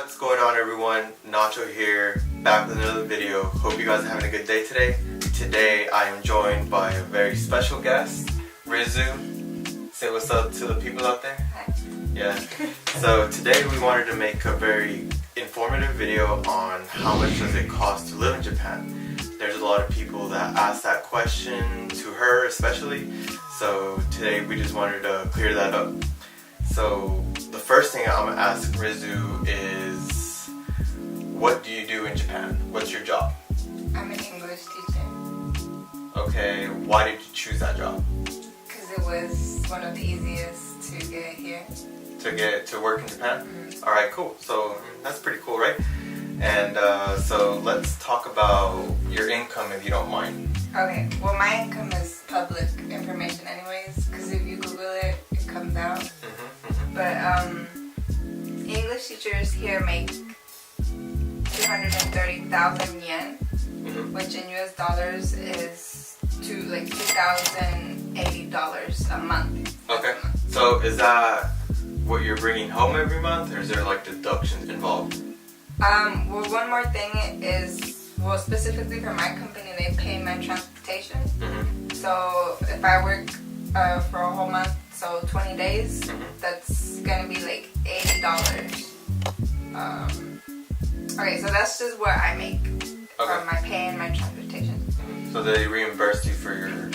What's going on, everyone? Nacho here, back with another video. Hope you guys are having a good day today. Today I am joined by a very special guest, Rizu. Say what's up to the people out there. Hi. Yeah. So today we wanted to make a very informative video on how much does it cost to live in Japan. There's a lot of people that ask that question, to her especially. So today we just wanted to clear that up. So the first thing I'm gonna ask Rizu is, what do you do in Japan? What's your job? I'm an English teacher. Okay, why did you choose that job? Because it was one of the easiest to get here. To get to work in Japan? Mm-hmm. Alright, cool. So that's pretty cool, right? And so let's talk about your income if you don't mind. Okay, well my income is public information anyways, because if you Google it, it comes out. Mm-hmm. But English teachers here make 230,000 yen, which in US dollars is $2,080 a month. Okay, so is that what you're bringing home every month, or is there like deductions involved? Well, one more thing is, well, specifically for my company, they pay my transportation. So if I work for a whole month, so 20 days, that's gonna be like $80. Okay, so that's just what I make from my pay and my transportation. So they reimburse you for your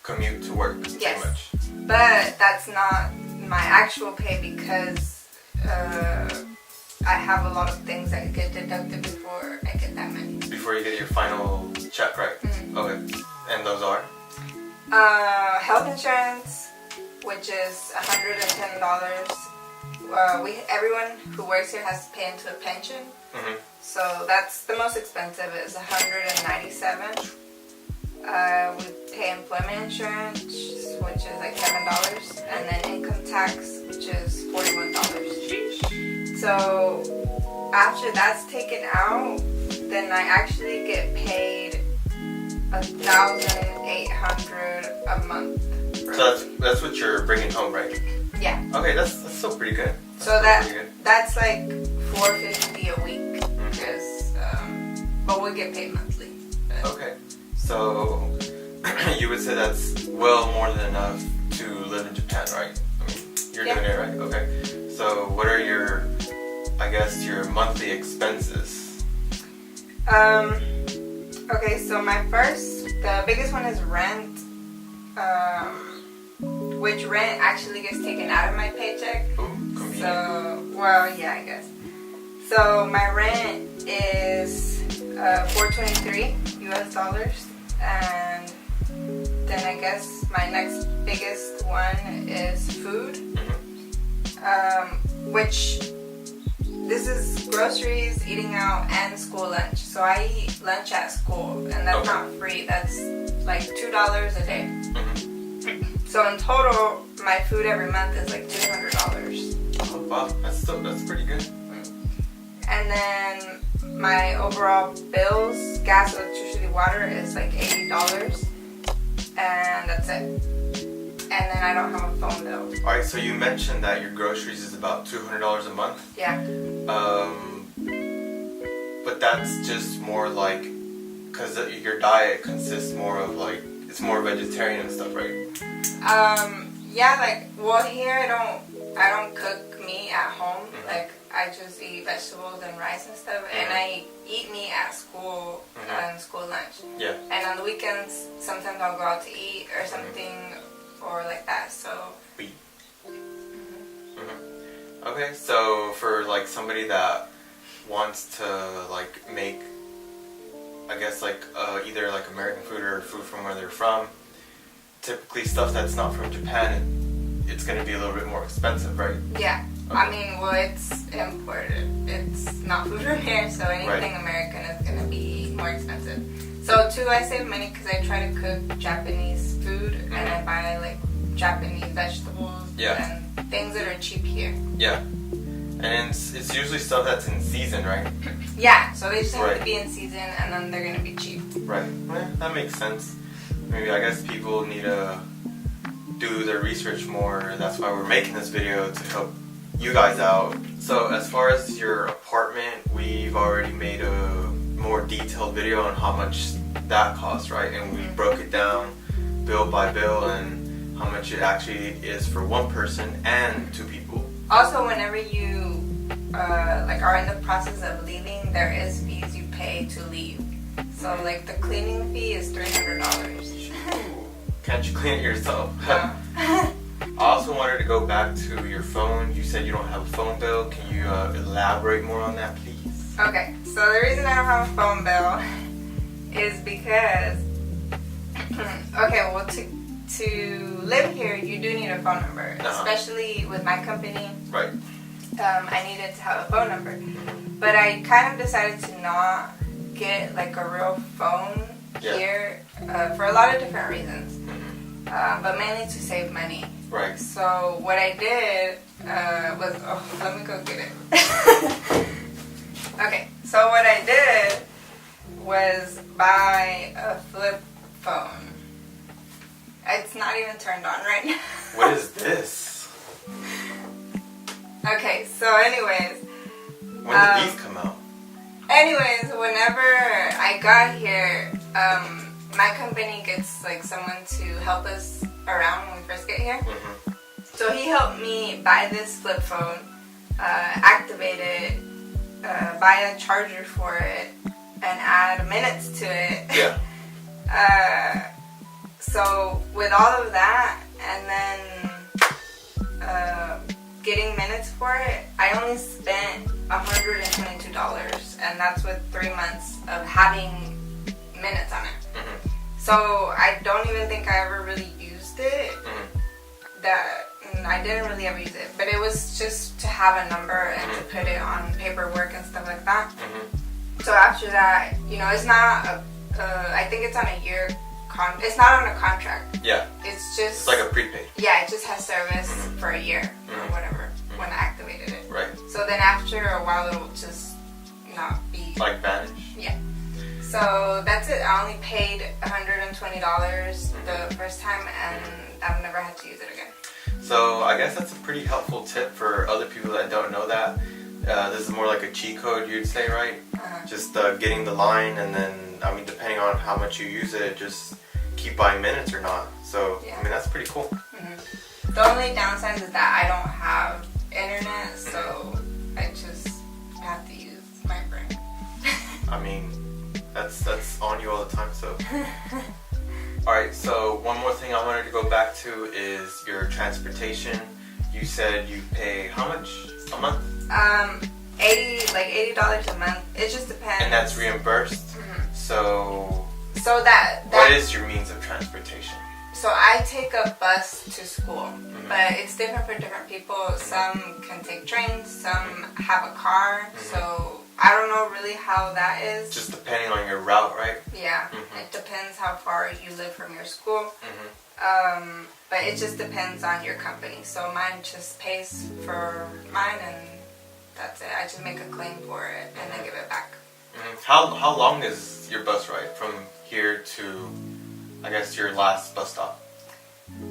commute to work, pretty much. But that's not my actual pay because I have a lot of things that get deducted before I get that money. Before you get your final check, right? Okay. And those are? Health insurance, which is $110. Everyone who works here has to pay into a pension. So that's the most expensive, is $197. We pay employment insurance, which is like $7, and then income tax, which is $41. So after that's taken out, then I actually get paid $1,800 a month. So that's what you're bringing home, right? Yeah. Okay, that's still pretty good. That's like $450 a week, because but we get paid monthly. Okay, so you would say that's well more than enough to live in Japan, right? I mean, you're doing it right. Okay. So what are your, I guess, your monthly expenses? Okay, so the biggest one is rent, which rent actually gets taken out of my paycheck. Ooh, convenient. So, well, yeah, I guess. So my rent is $423 US dollars, and then I guess my next biggest one is food, which this is groceries, eating out, and school lunch. So I eat lunch at school, and that's not free. That's like $2 a day. So in total, my food every month is like $200. Oh wow, that's pretty good. And then my overall bills, gas, electricity, water, is like $80, and that's it. And then I don't have a phone bill. Alright, so you mentioned that your groceries is about $200 a month. Yeah. But that's just more like, because your diet consists more of like, it's more vegetarian and stuff, right? Yeah, like, well, here I don't cook meat at home. Like, I just eat vegetables and rice and stuff, and I eat meat at school and school lunch. Yeah. And on the weekends, sometimes I'll go out to eat or something, or like that. So. Okay, so for like somebody that wants to like make, I guess like either like American food or food from where they're from, typically stuff that's not from Japan, it's going to be a little bit more expensive, right? Yeah. Okay. I mean, well, it's imported. It's not food from here, so anything American is going to be more expensive. So too, I save money because I try to cook Japanese food, and I buy like Japanese vegetables and things that are cheap here. Yeah. And it's usually stuff that's in season, right? Yeah, so they just have to be in season, and then they're going to be cheap. Right. Yeah, that makes sense. Maybe I guess people need to do their research more. That's why we're making this video, to help you guys out. So as far as your apartment, we've already made a more detailed video on how much that costs, right? And we broke it down bill by bill and how much it actually is for one person and two people. Also, whenever you like are in the process of leaving, there is fees you pay to leave. So like the cleaning fee is $300. Can't you clean it yourself? No. I also wanted to go back to your phone. You said you don't have a phone bill. Can you elaborate more on that, please? Okay, so the reason I don't have a phone bill is because okay, well to live here you do need a phone number, especially with my company. Right. I needed to have a phone number, but I kind of decided to not get like a real phone here for a lot of different reasons, but mainly to save money. Right. So what I did was, let me go get it. Okay, so what I did was buy a flip phone. It's not even turned on right now. What is this? Okay, so anyways. When did these come out? Anyways, whenever I got here, my company gets like someone to help us around when we first get here. So he helped me buy this flip phone, activate it, buy a charger for it, and add minutes to it. Yeah. So with all of that, and then getting minutes for it, I only spent $122, and that's with 3 months of having minutes on it. So I don't even think I ever really used it. I didn't really ever use it, but it was just to have a number and to put it on paperwork and stuff like that. So after that, you know, it's not I think it's on a year it's not on a contract. Yeah. It's just... It's like a prepaid. Yeah, it just has service for a year or whatever when I activated it. Right. So then after a while it'll just not be... Like vanish? Yeah. So that's it. I only paid $120 the first time, and I've never had to use it again. So I guess that's a pretty helpful tip for other people that don't know that. This is more like a cheat code, you'd say, right? Just getting the line, and then, I mean, depending on how much you use it, just keep buying minutes or not. So, I mean, that's pretty cool. The only downside is that I don't have internet, so I just have to use my brain. I mean, that's on you all the time, so. Alright, so one more thing I wanted to go back to is your transportation. You said you pay how much a month? $80 a month. It just depends. And that's reimbursed? So that what is your means of transportation? So I take a bus to school, but it's different for different people. Some can take trains, some have a car, so I don't know really how that is. Just depending on your route, right? Yeah, it depends how far you live from your school. But it just depends on your company. So mine just pays for mine, and that's it. I just make a claim for it and then give it back. How long is your bus ride from here to, I guess, your last bus stop?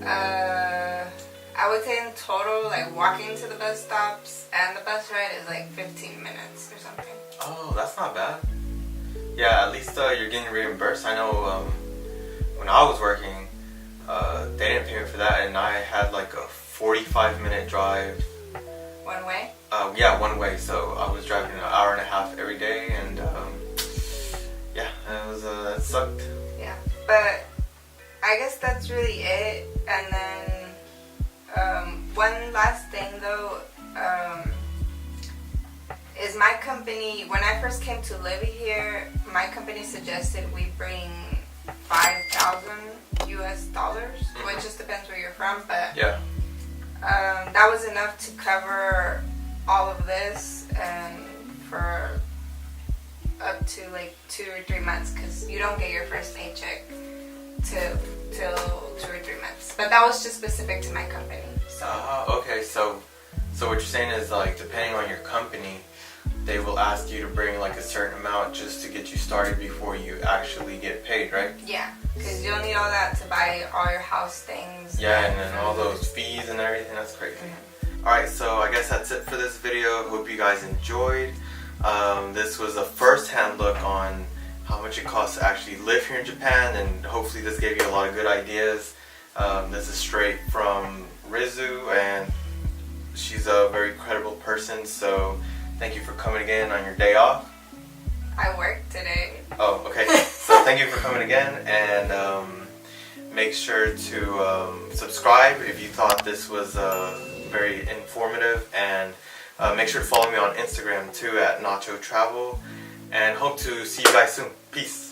I would say in total, like walking to the bus stops and the bus ride is like 15 minutes or something. Oh, that's not bad. Yeah, at least you're getting reimbursed. I know when I was working, they didn't pay me for that, and I had like a 45-minute drive. One way? Yeah, one way. So I was driving an hour and a half every day, and yeah, that sucked. Yeah, but I guess that's really it. And then one last thing though is my company. When I first came to live here, my company suggested we bring $5,000 US, which just depends where you're from, but yeah. That was enough to cover all of this and for up to like 2 or 3 months, because you don't get your first paycheck till 2 or 3 months. But that was just specific to my company. So. Okay, so what you're saying is, like, depending on your company, they will ask you to bring like a certain amount just to get you started before you actually get paid, right? Yeah, because you'll need all that to buy all your house things. Yeah, and then all those fees and everything. That's crazy. Alright, so I guess that's it for this video. Hope you guys enjoyed. This was a first-hand look on how much it costs to actually live here in Japan, and hopefully this gave you a lot of good ideas. This is straight from Rizu, and she's a very credible person, so thank you for coming again on your day off. I work today. Oh, okay. So thank you for coming again, and make sure to subscribe if you thought this was very informative, and make sure to follow me on Instagram too at Nacho Travel, and hope to see you guys soon. Peace.